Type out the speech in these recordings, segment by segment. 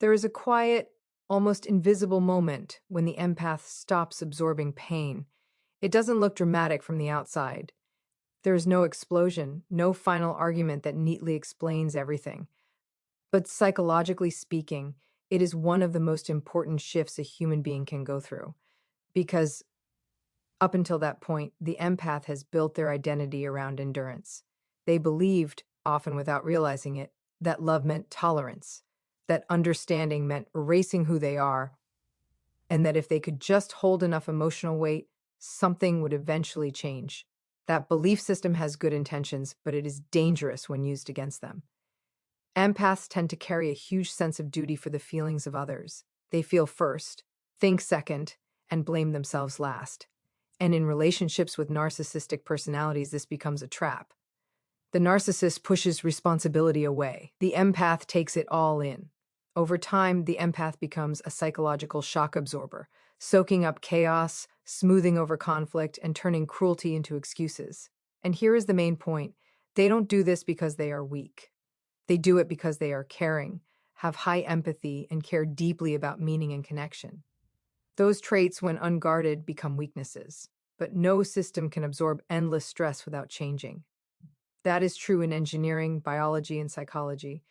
There is a quiet, almost invisible moment when the empath stops absorbing pain. It doesn't look dramatic from the outside. There is no explosion, no final argument that neatly explains everything. But psychologically speaking, it is one of the most important shifts a human being can go through. Because up until that point, the empath has built their identity around endurance. They believed, often without realizing it, that love meant tolerance, that understanding meant erasing who they are, and that if they could just hold enough emotional weight, something would eventually change. That belief system has good intentions, but it is dangerous when used against them. Empaths tend to carry a huge sense of duty for the feelings of others. They feel first, think second, and blame themselves last. And in relationships with narcissistic personalities, this becomes a trap. The narcissist pushes responsibility away. The empath takes it all in. Over time, the empath becomes a psychological shock absorber, soaking up chaos, smoothing over conflict, and turning cruelty into excuses. And here is the main point. They don't do this because they are weak. They do it because they are caring, have high empathy, and care deeply about meaning and connection. Those traits, when unguarded, become weaknesses. But no system can absorb endless stress without changing. That is true in engineering, biology, and psychology.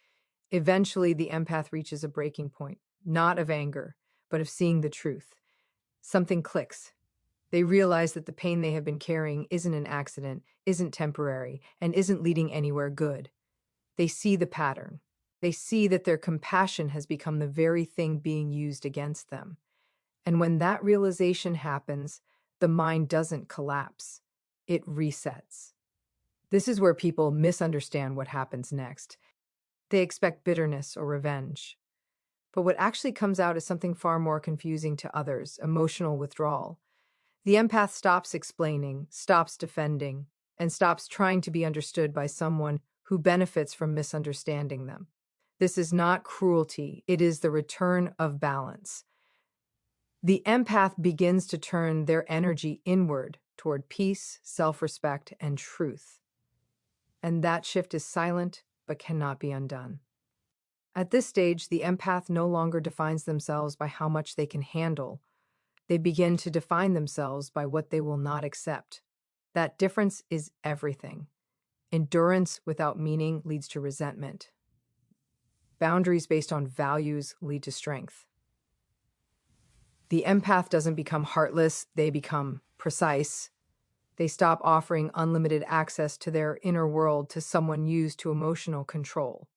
Eventually, the empath reaches a breaking point, not of anger, but of seeing the truth. Something clicks. They realize that the pain they have been carrying isn't an accident, isn't temporary, and isn't leading anywhere good. They see the pattern. They see that their compassion has become the very thing being used against them. And when that realization happens, the mind doesn't collapse. It resets. This is where people misunderstand what happens next. They expect bitterness or revenge. But what actually comes out is something far more confusing to others: emotional withdrawal. The empath stops explaining, stops defending, and stops trying to be understood by someone who benefits from misunderstanding them. This is not cruelty, it is the return of balance. The empath begins to turn their energy inward toward peace, self-respect, and truth. And that shift is silent but cannot be undone. At this stage, the empath no longer defines themselves by how much they can handle. They begin to define themselves by what they will not accept. That difference is everything. Endurance without meaning leads to resentment. Boundaries based on values lead to strength. The empath doesn't become heartless, they become precise. They stop offering unlimited access to their inner world to someone used to emotional control.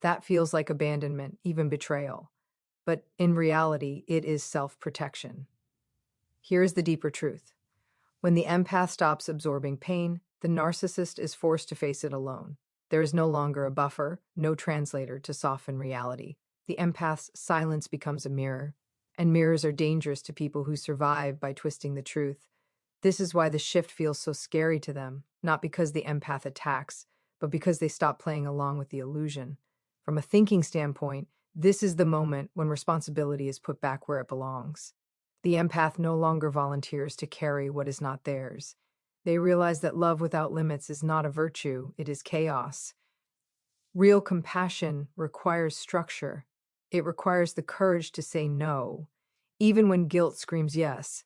That feels like abandonment, even betrayal. But in reality, it is self-protection. Here's the deeper truth. When the empath stops absorbing pain, the narcissist is forced to face it alone. There is no longer a buffer, no translator to soften reality. The empath's silence becomes a mirror, and mirrors are dangerous to people who survive by twisting the truth. This is why the shift feels so scary to them, not because the empath attacks, but because they stop playing along with the illusion. From a thinking standpoint, this is the moment when responsibility is put back where it belongs. The empath no longer volunteers to carry what is not theirs. They realize that love without limits is not a virtue, it is chaos. Real compassion requires structure. It requires the courage to say no, even when guilt screams yes.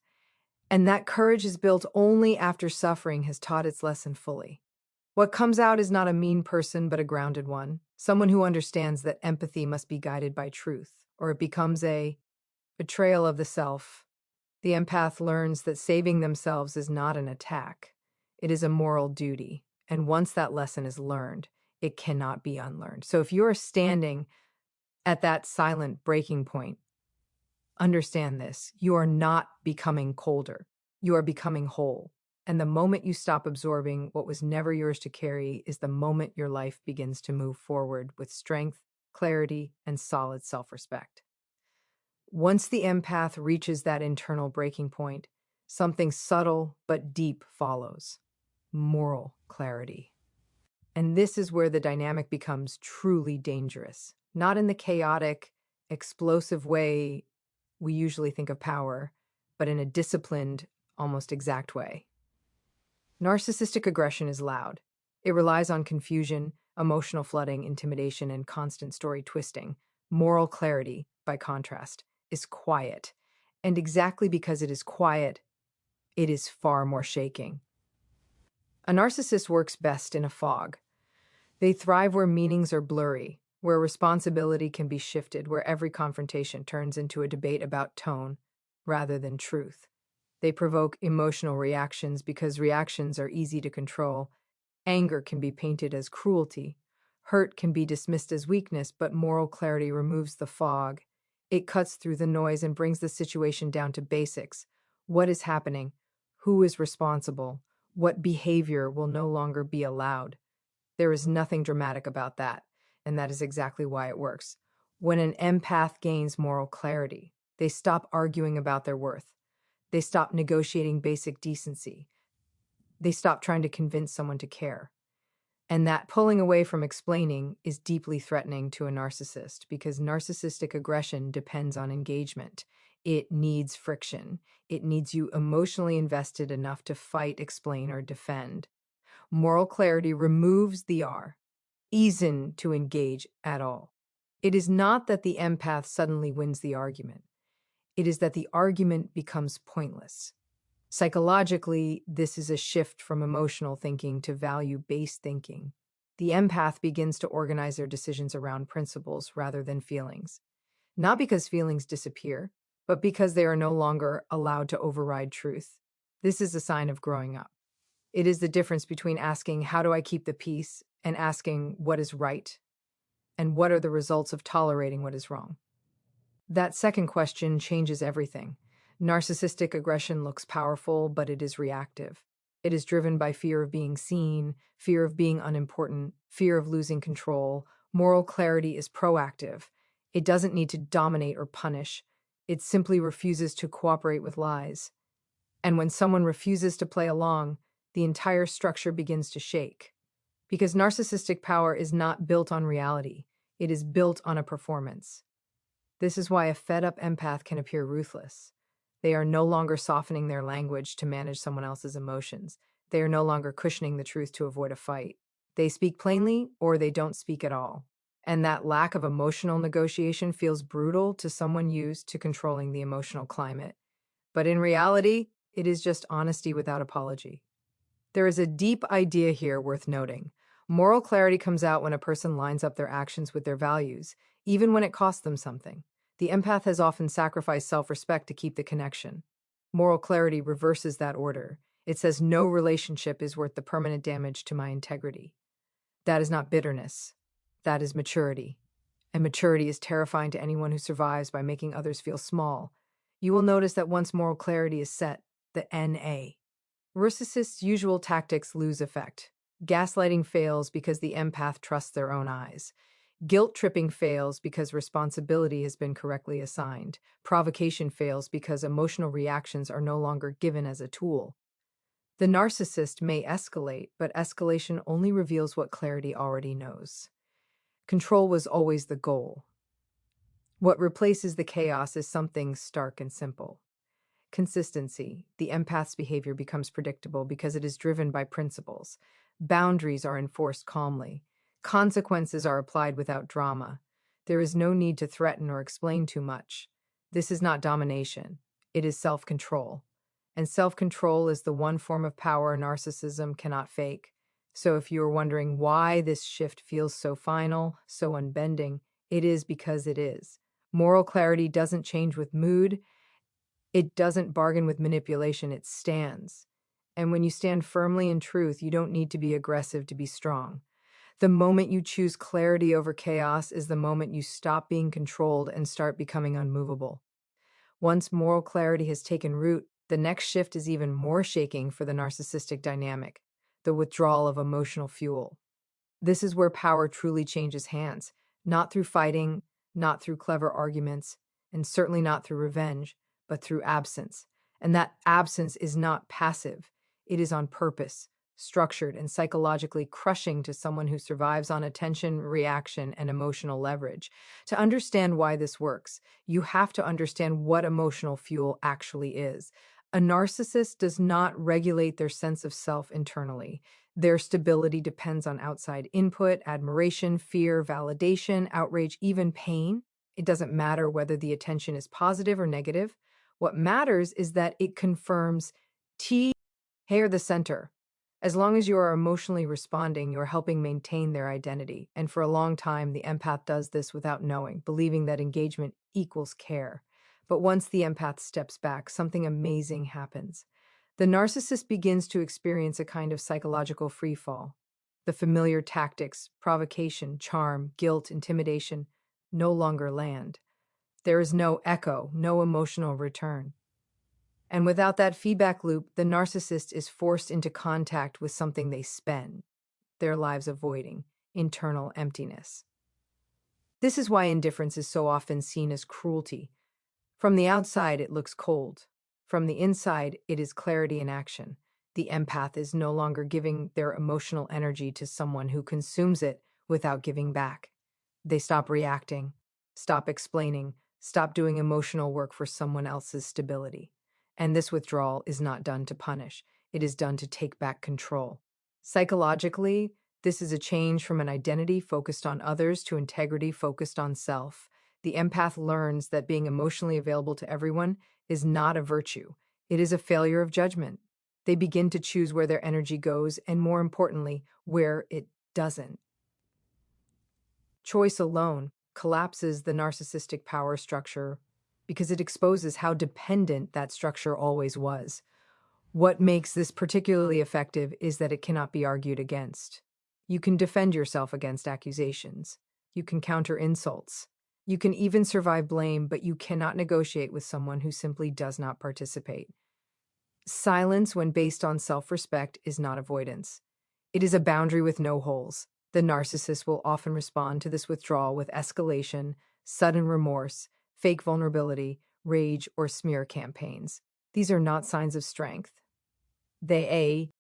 And that courage is built only after suffering has taught its lesson fully. What comes out is not a mean person, but a grounded one, someone who understands that empathy must be guided by truth, or it becomes a betrayal of the self. The empath learns that saving themselves is not an attack. It is a moral duty. And once that lesson is learned, it cannot be unlearned. So if you're standing at that silent breaking point, understand this: you are not becoming colder. You are becoming whole. And the moment you stop absorbing what was never yours to carry is the moment your life begins to move forward with strength, clarity, and solid self-respect. Once the empath reaches that internal breaking point, something subtle but deep follows: moral clarity. And this is where the dynamic becomes truly dangerous, not in the chaotic, explosive way we usually think of power, but in a disciplined, almost exact way. Narcissistic aggression is loud. It relies on confusion, emotional flooding, intimidation, and constant story twisting. Moral clarity, by contrast, is quiet. And exactly because it is quiet, it is far more shaking. A narcissist works best in a fog. They thrive where meanings are blurry, where responsibility can be shifted, where every confrontation turns into a debate about tone rather than truth. They provoke emotional reactions because reactions are easy to control. Anger can be painted as cruelty. Hurt can be dismissed as weakness, but moral clarity removes the fog. It cuts through the noise and brings the situation down to basics. What is happening? Who is responsible? What behavior will no longer be allowed? There is nothing dramatic about that, and that is exactly why it works. When an empath gains moral clarity, they stop arguing about their worth. They stop negotiating basic decency. They stop trying to convince someone to care. And that pulling away from explaining is deeply threatening to a narcissist because narcissistic aggression depends on engagement. It needs friction. It needs you emotionally invested enough to fight, explain, or defend. Moral clarity removes the reason to engage at all. It is not that the empath suddenly wins the argument. It is that the argument becomes pointless. Psychologically, this is a shift from emotional thinking to value-based thinking. The empath begins to organize their decisions around principles rather than feelings. Not because feelings disappear, but because they are no longer allowed to override truth. This is a sign of growing up. It is the difference between asking, "How do I keep the peace?" and asking, "What is right?" and "What are the results of tolerating what is wrong?" That second question changes everything. Narcissistic aggression looks powerful, but it is reactive. It is driven by fear of being seen, fear of being unimportant, fear of losing control. Moral clarity is proactive. It doesn't need to dominate or punish. It simply refuses to cooperate with lies. And when someone refuses to play along, the entire structure begins to shake. Because narcissistic power is not built on reality, it is built on a performance. This is why a fed-up empath can appear ruthless. They are no longer softening their language to manage someone else's emotions. They are no longer cushioning the truth to avoid a fight. They speak plainly or they don't speak at all. And that lack of emotional negotiation feels brutal to someone used to controlling the emotional climate. But in reality, it is just honesty without apology. There is a deep idea here worth noting. Moral clarity comes out when a person lines up their actions with their values, even when it costs them something. The empath has often sacrificed self-respect to keep the connection. Moral clarity reverses that order. It says no relationship is worth the permanent damage to my integrity. That is not bitterness. That is maturity. And maturity is terrifying to anyone who survives by making others feel small. You will notice that once moral clarity is set, the NA. Narcissists' usual tactics lose effect. Gaslighting fails because the empath trusts their own eyes. Guilt-tripping fails because responsibility has been correctly assigned. Provocation fails because emotional reactions are no longer given as a tool. The narcissist may escalate, but escalation only reveals what clarity already knows. Control was always the goal. What replaces the chaos is something stark and simple. Consistency. The empath's behavior becomes predictable because it is driven by principles. Boundaries are enforced calmly. Consequences are applied without drama. There is no need to threaten or explain too much. This is not domination. It is self-control. And self-control is the one form of power narcissism cannot fake. So if you are wondering why this shift feels so final, so unbending, it is because it is. Moral clarity doesn't change with mood. It doesn't bargain with manipulation, it stands. And when you stand firmly in truth, you don't need to be aggressive to be strong. The moment you choose clarity over chaos is the moment you stop being controlled and start becoming unmovable. Once moral clarity has taken root, the next shift is even more shaking for the narcissistic dynamic, the withdrawal of emotional fuel. This is where power truly changes hands, not through fighting, not through clever arguments, and certainly not through revenge, but through absence. And that absence is not passive. It is on purpose, structured, and psychologically crushing to someone who survives on attention, reaction, and emotional leverage. To understand why this works, you have to understand what emotional fuel actually is. A narcissist does not regulate their sense of self internally. Their stability depends on outside input, admiration, fear, validation, outrage, even pain. It doesn't matter whether the attention is positive or negative. What matters is that it confirms T, they are the center. As long as you are emotionally responding, you're helping maintain their identity. And for a long time, the empath does this without knowing, believing that engagement equals care. But once the empath steps back, something amazing happens. The narcissist begins to experience a kind of psychological freefall. The familiar tactics, provocation, charm, guilt, intimidation, no longer land. There is no echo, no emotional return. And without that feedback loop, the narcissist is forced into contact with something they spend their lives avoiding: internal emptiness. This is why indifference is so often seen as cruelty. From the outside, it looks cold. From the inside, it is clarity in action. The empath is no longer giving their emotional energy to someone who consumes it without giving back. They stop reacting, stop explaining, stop doing emotional work for someone else's stability. And this withdrawal is not done to punish, it is done to take back control. Psychologically, this is a change from an identity focused on others to integrity focused on self. The empath learns that being emotionally available to everyone is not a virtue, it is a failure of judgment. They begin to choose where their energy goes and, more importantly, where it doesn't. Choice alone collapses the narcissistic power structure because it exposes how dependent that structure always was. What makes this particularly effective is that it cannot be argued against. You can defend yourself against accusations. You can counter insults. You can even survive blame, but you cannot negotiate with someone who simply does not participate. Silence, when based on self-respect, is not avoidance. It is a boundary with no holes. The narcissist will often respond to this withdrawal with escalation, sudden remorse, fake vulnerability, rage, or smear campaigns. These are not signs of strength. They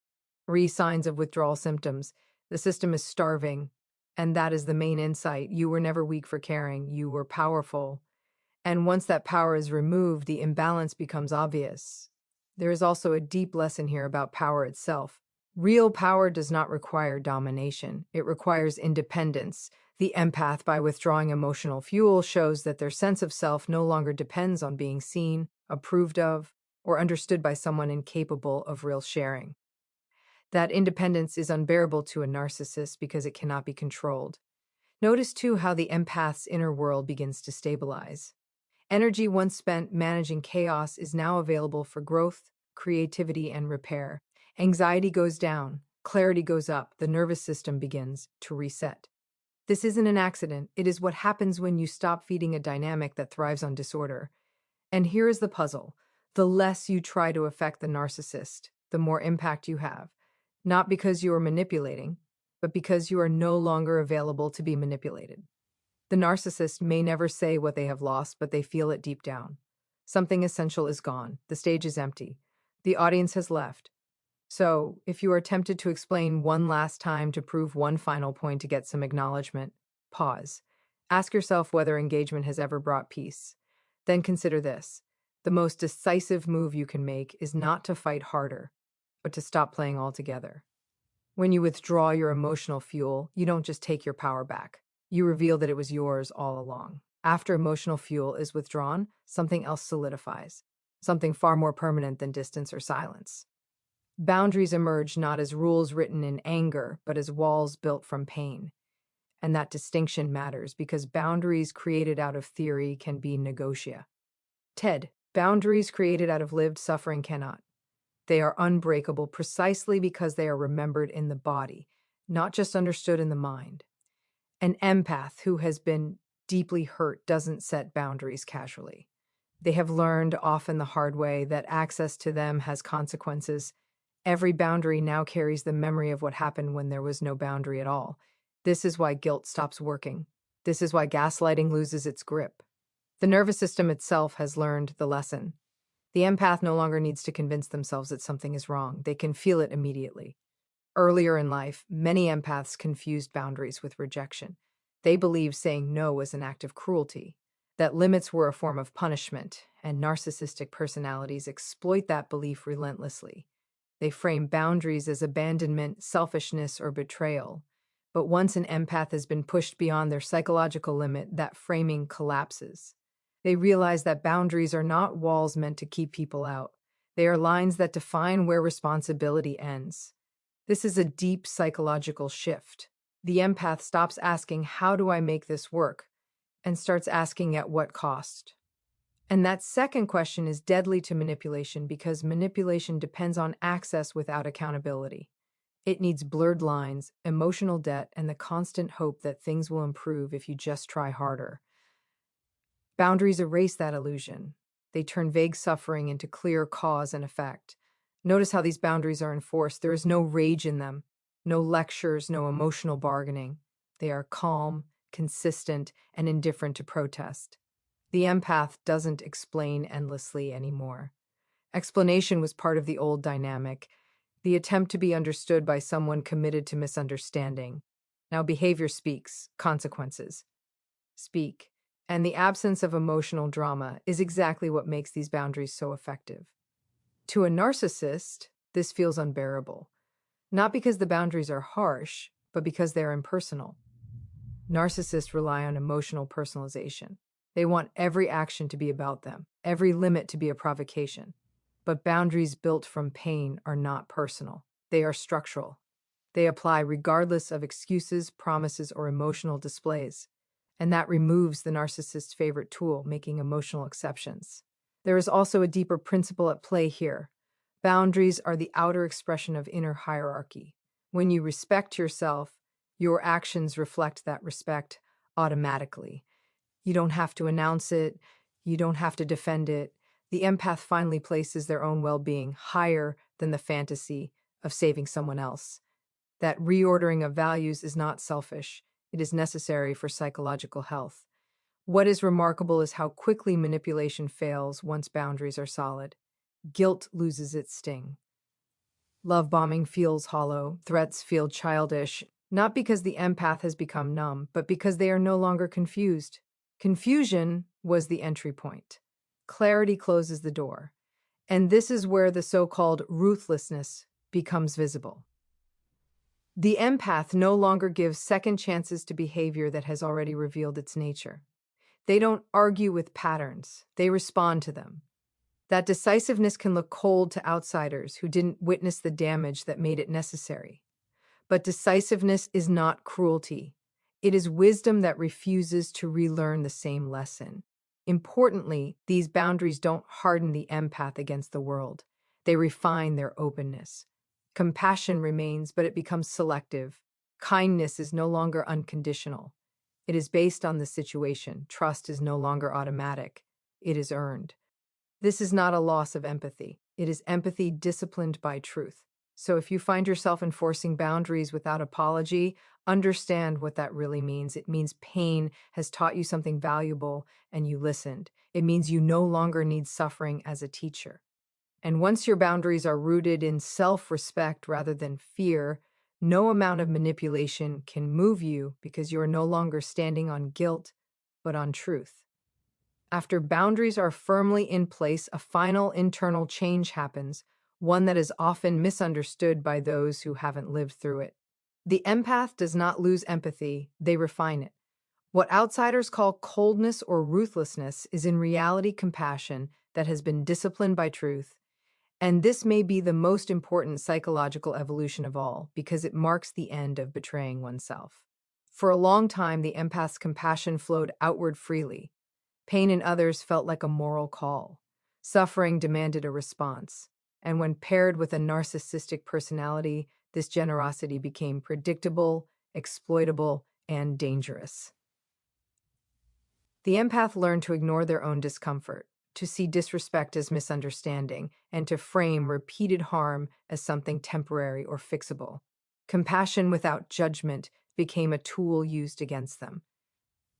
are signs of withdrawal symptoms. The system is starving, and that is the main insight. You were never weak for caring. You were powerful. And once that power is removed, the imbalance becomes obvious. There is also a deep lesson here about power itself. Real power does not require domination. It requires independence. The empath, by withdrawing emotional fuel, shows that their sense of self no longer depends on being seen, approved of, or understood by someone incapable of real sharing. That independence is unbearable to a narcissist because it cannot be controlled. Notice, too, how the empath's inner world begins to stabilize. Energy once spent managing chaos is now available for growth, creativity, and repair. Anxiety goes down, clarity goes up, the nervous system begins to reset. This isn't an accident, it is what happens when you stop feeding a dynamic that thrives on disorder. And here is the puzzle. The less you try to affect the narcissist, the more impact you have. Not because you are manipulating, but because you are no longer available to be manipulated. The narcissist may never say what they have lost, but they feel it deep down. Something essential is gone. The stage is empty. The audience has left. So, if you are tempted to explain one last time to prove one final point to get some acknowledgement, pause. Ask yourself whether engagement has ever brought peace. Then consider this. The most decisive move you can make is not to fight harder, but to stop playing altogether. When you withdraw your emotional fuel, you don't just take your power back. You reveal that it was yours all along. After emotional fuel is withdrawn, something else solidifies, something far more permanent than distance or silence. Boundaries emerge not as rules written in anger, but as walls built from pain. And that distinction matters because boundaries created out of theory can be negotia. Boundaries created out of lived suffering cannot. They are unbreakable precisely because they are remembered in the body, not just understood in the mind. An empath who has been deeply hurt doesn't set boundaries casually. They have learned, often the hard way, that access to them has consequences. Every boundary now carries the memory of what happened when there was no boundary at all. This is why guilt stops working. This is why gaslighting loses its grip. The nervous system itself has learned the lesson. The empath no longer needs to convince themselves that something is wrong. They can feel it immediately. Earlier in life, many empaths confused boundaries with rejection. They believed saying no was an act of cruelty, that limits were a form of punishment, and narcissistic personalities exploit that belief relentlessly. They frame boundaries as abandonment, selfishness, or betrayal. But once an empath has been pushed beyond their psychological limit, that framing collapses. They realize that boundaries are not walls meant to keep people out. They are lines that define where responsibility ends. This is a deep psychological shift. The empath stops asking, "How do I make this work?" and starts asking, "At what cost?" And that second question is deadly to manipulation because manipulation depends on access without accountability. It needs blurred lines, emotional debt, and the constant hope that things will improve if you just try harder. Boundaries erase that illusion. They turn vague suffering into clear cause and effect. Notice how these boundaries are enforced. There is no rage in them, no lectures, no emotional bargaining. They are calm, consistent, and indifferent to protest. The empath doesn't explain endlessly anymore. Explanation was part of the old dynamic, the attempt to be understood by someone committed to misunderstanding. Now behavior speaks, consequences speak, and the absence of emotional drama is exactly what makes these boundaries so effective. To a narcissist, this feels unbearable, not because the boundaries are harsh, but because they're impersonal. Narcissists rely on emotional personalization. They want every action to be about them, every limit to be a provocation. But boundaries built from pain are not personal. They are structural. They apply regardless of excuses, promises, or emotional displays. And that removes the narcissist's favorite tool, making emotional exceptions. There is also a deeper principle at play here. Boundaries are the outer expression of inner hierarchy. When you respect yourself, your actions reflect that respect automatically. You don't have to announce it. You don't have to defend it. The empath finally places their own well-being higher than the fantasy of saving someone else. That reordering of values is not selfish. It is necessary for psychological health. What is remarkable is how quickly manipulation fails once boundaries are solid. Guilt loses its sting. Love bombing feels hollow. Threats feel childish, not because the empath has become numb, but because they are no longer confused. Confusion was the entry point. Clarity closes the door. And this is where the so-called ruthlessness becomes visible. The empath no longer gives second chances to behavior that has already revealed its nature. They don't argue with patterns, they respond to them. That decisiveness can look cold to outsiders who didn't witness the damage that made it necessary. But decisiveness is not cruelty. It is wisdom that refuses to relearn the same lesson. Importantly, these boundaries don't harden the empath against the world. They refine their openness. Compassion remains, but it becomes selective. Kindness is no longer unconditional. It is based on the situation. Trust is no longer automatic. It is earned. This is not a loss of empathy. It is empathy disciplined by truth. So if you find yourself enforcing boundaries without apology, understand what that really means. It means pain has taught you something valuable and you listened. It means you no longer need suffering as a teacher. And once your boundaries are rooted in self-respect rather than fear, no amount of manipulation can move you because you are no longer standing on guilt, but on truth. After boundaries are firmly in place, a final internal change happens, one that is often misunderstood by those who haven't lived through it. The empath does not lose empathy, they refine it. What outsiders call coldness or ruthlessness is in reality compassion that has been disciplined by truth. And this may be the most important psychological evolution of all, because it marks the end of betraying oneself. For a long time, the empath's compassion flowed outward freely. Pain in others felt like a moral call. Suffering demanded a response. And when paired with a narcissistic personality, this generosity became predictable, exploitable, and dangerous. The empath learned to ignore their own discomfort, to see disrespect as misunderstanding, and to frame repeated harm as something temporary or fixable. Compassion without judgment became a tool used against them.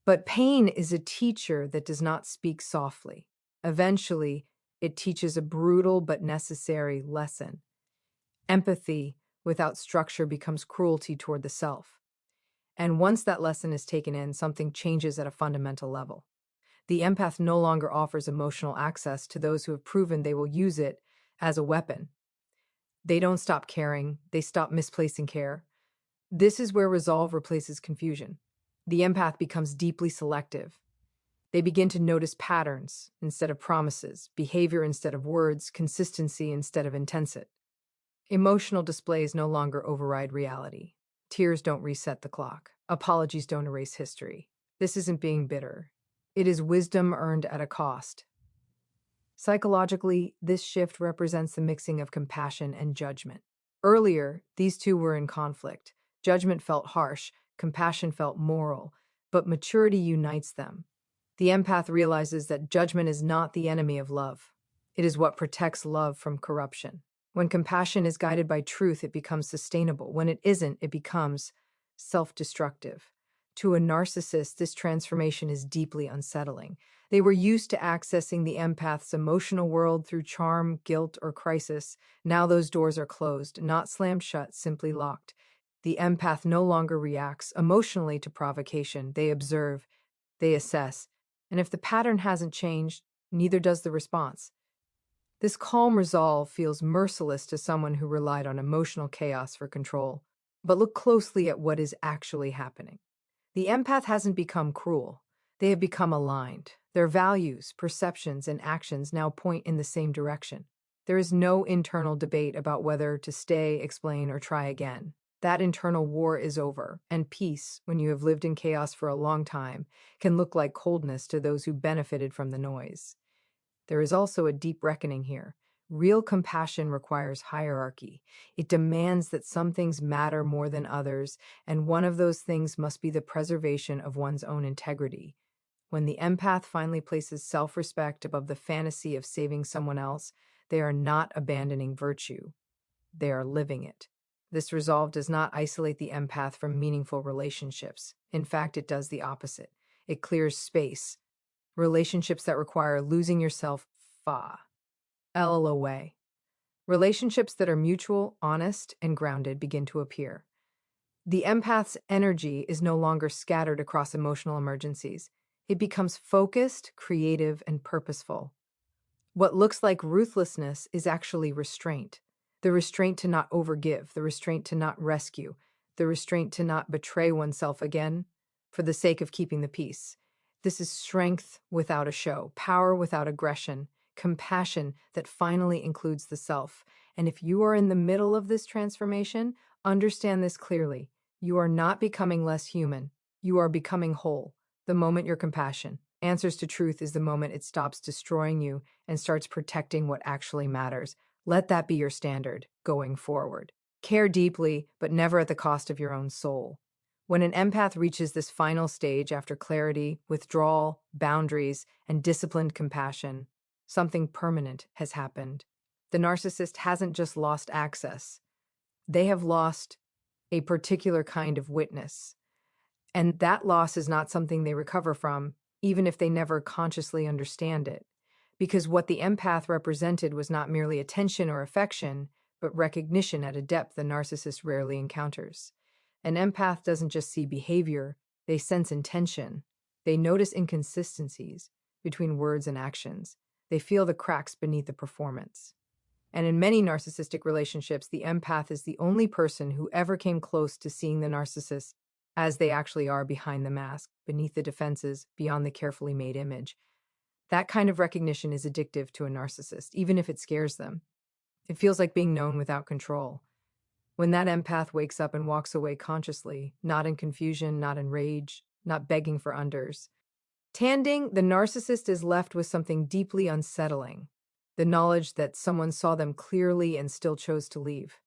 But pain is a teacher that does not speak softly. Eventually, it teaches a brutal but necessary lesson. Empathy without structure becomes cruelty toward the self. And once that lesson is taken in, something changes at a fundamental level. The empath no longer offers emotional access to those who have proven they will use it as a weapon. They don't stop caring, they stop misplacing care. This is where resolve replaces confusion. The empath becomes deeply selective. They begin to notice patterns instead of promises, behavior instead of words, consistency instead of intensity. Emotional displays no longer override reality. Tears don't reset the clock. Apologies don't erase history. This isn't being bitter. It is wisdom earned at a cost. Psychologically, this shift represents the mixing of compassion and judgment. Earlier, these two were in conflict. Judgment felt harsh, compassion felt moral, but maturity unites them. The empath realizes that judgment is not the enemy of love. It is what protects love from corruption. When compassion is guided by truth, it becomes sustainable. When it isn't, it becomes self-destructive. To a narcissist, this transformation is deeply unsettling. They were used to accessing the empath's emotional world through charm, guilt, or crisis. Now those doors are closed, not slammed shut, simply locked. The empath no longer reacts emotionally to provocation. They observe, they assess, and if the pattern hasn't changed, neither does the response. This calm resolve feels merciless to someone who relied on emotional chaos for control. But look closely at what is actually happening. The empath hasn't become cruel. They have become aligned. Their values, perceptions, and actions now point in the same direction. There is no internal debate about whether to stay, explain, or try again. That internal war is over, and peace, when you have lived in chaos for a long time, can look like coldness to those who benefited from the noise. There is also a deep reckoning here. Real compassion requires hierarchy. It demands that some things matter more than others, and one of those things must be the preservation of one's own integrity. When the empath finally places self-respect above the fantasy of saving someone else, they are not abandoning virtue. They are living it. This resolve does not isolate the empath from meaningful relationships. In fact, it does the opposite. It clears space. Relationships that require losing yourself, away. Relationships that are mutual, honest, and grounded begin to appear. The empath's energy is no longer scattered across emotional emergencies. It becomes focused, creative, and purposeful. What looks like ruthlessness is actually restraint. The restraint to not overgive, the restraint to not rescue, the restraint to not betray oneself again for the sake of keeping the peace. This is strength without a show, power without aggression, compassion that finally includes the self. And if you are in the middle of this transformation, understand this clearly. You are not becoming less human. You are becoming whole. The moment your compassion answers to truth is the moment it stops destroying you and starts protecting what actually matters. Let that be your standard going forward. Care deeply, but never at the cost of your own soul. When an empath reaches this final stage after clarity, withdrawal, boundaries, and disciplined compassion, something permanent has happened. The narcissist hasn't just lost access. They have lost a particular kind of witness. And that loss is not something they recover from, even if they never consciously understand it. Because what the empath represented was not merely attention or affection, but recognition at a depth the narcissist rarely encounters. An empath doesn't just see behavior, they sense intention. They notice inconsistencies between words and actions. They feel the cracks beneath the performance. And in many narcissistic relationships, the empath is the only person who ever came close to seeing the narcissist as they actually are behind the mask, beneath the defenses, beyond the carefully made image. That kind of recognition is addictive to a narcissist, even if it scares them. It feels like being known without control. When that empath wakes up and walks away consciously, not in confusion, not in rage, not begging for unders, the narcissist is left with something deeply unsettling. The knowledge that someone saw them clearly and still chose to leave.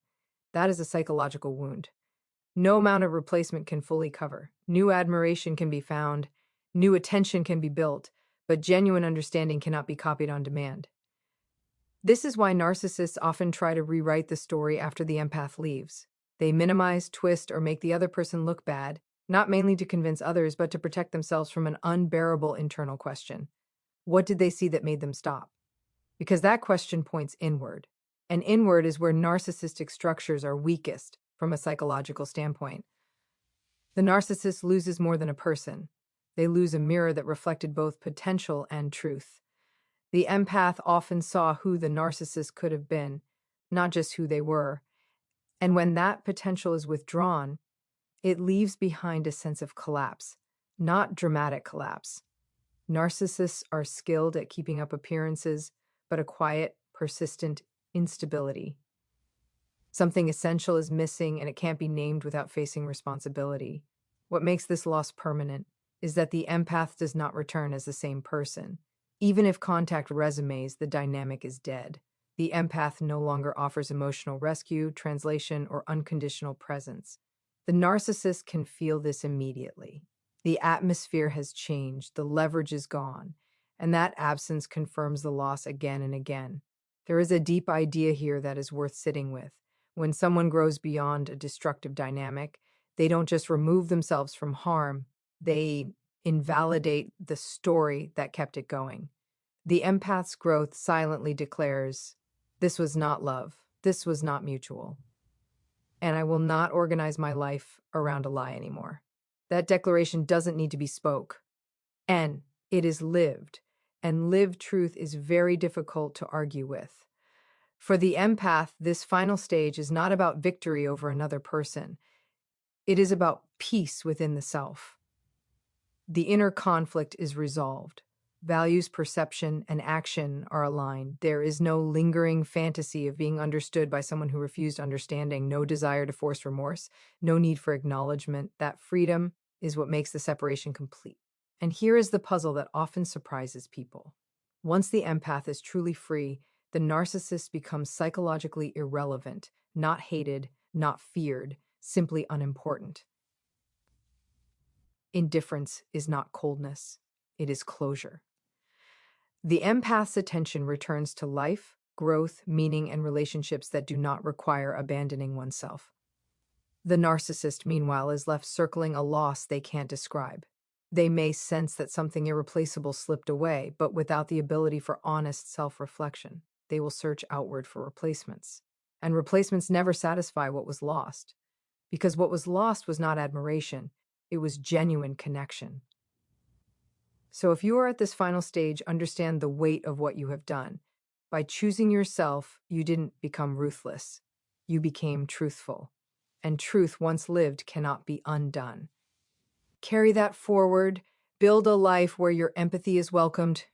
That is a psychological wound. No amount of replacement can fully cover. New admiration can be found, new attention can be built, but genuine understanding cannot be copied on demand. This is why narcissists often try to rewrite the story after the empath leaves. They minimize, twist, or make the other person look bad, not mainly to convince others, but to protect themselves from an unbearable internal question. What did they see that made them stop? Because that question points inward. And inward is where narcissistic structures are weakest from a psychological standpoint. The narcissist loses more than a person. They lose a mirror that reflected both potential and truth. The empath often saw who the narcissist could have been, not just who they were. And when that potential is withdrawn, It leaves behind a sense of collapse, not dramatic collapse. Narcissists are skilled at keeping up appearances, but a quiet, persistent instability. Something essential is missing, and it can't be named without facing responsibility. What makes this loss permanent is that the empath does not return as the same person. Even if contact resumes, the dynamic is dead. The empath no longer offers emotional rescue, translation, or unconditional presence. The narcissist can feel this immediately. The atmosphere has changed, the leverage is gone, and that absence confirms the loss again and again. There is a deep idea here that is worth sitting with. When someone grows beyond a destructive dynamic, they don't just remove themselves from harm, they invalidate the story that kept it going. The empath's growth silently declares, "This was not love. This was not mutual. And I will not organize my life around a lie anymore." That declaration doesn't need to be spoke. And it is lived. And lived truth is very difficult to argue with. For the empath, this final stage is not about victory over another person. It is about peace within the self. The inner conflict is resolved. Values, perception, and action are aligned. There is no lingering fantasy of being understood by someone who refused understanding, no desire to force remorse, no need for acknowledgement. That freedom is what makes the separation complete. And here is the puzzle that often surprises people. Once the empath is truly free, the narcissist becomes psychologically irrelevant, not hated, not feared, simply unimportant. Indifference is not coldness, it is closure. The empath's attention returns to life, growth, meaning, and relationships that do not require abandoning oneself. The narcissist, meanwhile, is left circling a loss they can't describe. They may sense that something irreplaceable slipped away, but without the ability for honest self-reflection, they will search outward for replacements. And replacements never satisfy what was lost, because what was lost was not admiration, it was genuine connection. So if you are at this final stage, understand the weight of what you have done. By choosing yourself, you didn't become ruthless. You became truthful. And truth, once lived, cannot be undone. Carry that forward. Build a life where your empathy is welcomed,